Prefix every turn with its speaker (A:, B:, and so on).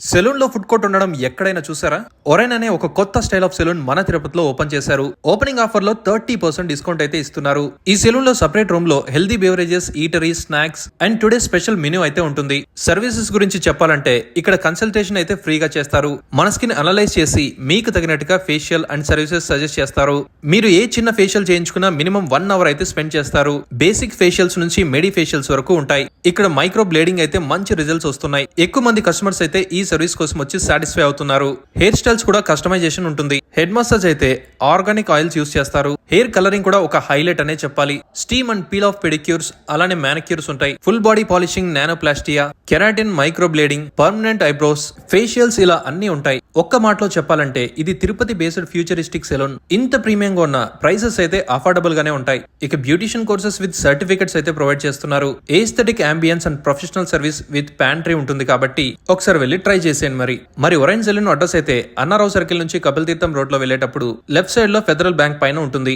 A: Salon లో food court ఉండడం ఎక్కడైనా చూసారా? ఒరైన్ అనే ఒక కొత్త స్టైల్ ఆఫ్ సెలూన్ మన తిరుపతిలో ఓపెన్ చేశారు. ఓపెనింగ్ ఆఫర్ లో 30% డిస్కౌంట్ అయితే ఇస్తున్నారు. ఈ సెలూన్ లో సెపరేట్ రూమ్ లో healthy beverages, eateries, snacks and today special menu అయితే ఉంటుంది. సర్వీసెస్ గురించి చెప్పాలంటే ఇక్కడ కన్సల్టేషన్ అయితే ఫ్రీగా చేస్తారు. మన స్కిన్ అనలైజ్ చేసి మీకు తగినట్టుగా ఫేషియల్ అండ్ సర్వీసెస్ సజెస్ట్ చేస్తారు. మీరు ఏ చిన్న ఫేషియల్ చేయించుకున్నా మినిమం 1 అవర్ అయితే స్పెండ్ చేస్తారు. బేసిక్ ఫేషియల్స్ నుంచి మెడి ఫేషియల్స్ వరకు ఉంటాయి. ఇక్కడ మైక్రో బ్లేడింగ్ అయితే మంచి రిజల్ట్స్ వస్తున్నాయి. ఎక్కువ మంది కస్టమర్స్ అయితే ఈ సర్వీస్ కోసం వచ్చి సాటిస్ఫై అవుతున్నారు. హెయిర్ స్టైల్స్ కూడా కస్టమైజేషన్ ఉంటుంది. హెడ్ మసాజ్ అయితే ఆర్గానిక్ ఆయిల్స్ యూస్ చేస్తారు. హెయిర్ కలరింగ్ కూడా ఒక హైలైట్ అనే చెప్పాలి. Steam and peel off pedicures అలానే మ్యానిక్యూర్స్ ఉంటాయి. Full body polishing, nanoplastia, keratin, microblading, permanent eyebrows, facials ఇలా అన్ని ఉంటాయి. ఒక్క మాటలో చెప్పాలంటే ఇది తిరుపతి బేస్డ్ ఫ్యూచరిస్టిక్ సెలూన్. ఇంత ప్రీమియంగా ఉన్న ప్రైసెస్ అయితే అఫోర్డబుల్ గానే ఉంటాయి. ఇక బ్యూటిషియన్ కోర్సెస్ విత్ సర్టిఫికెట్స్ అయితే ప్రొవైడ్ చేస్తున్నారు. Aesthetic ambience and professional service with pantry ఉంటుంది కాబట్టి ఒకసారి వెళ్ళి ట్రై చేసేయండి. మరి ఒరైన్ సెలూన్ అడ్రస్ అయితే అన్నారావు సర్కిల్ నుంచి కపిల్ తీర్థం రోడ్ లో వెళ్ళేటప్పుడు లెఫ్ట్ సైడ్ లో ఫెడరల్ బ్యాంక్ పైన ఉంటుంది.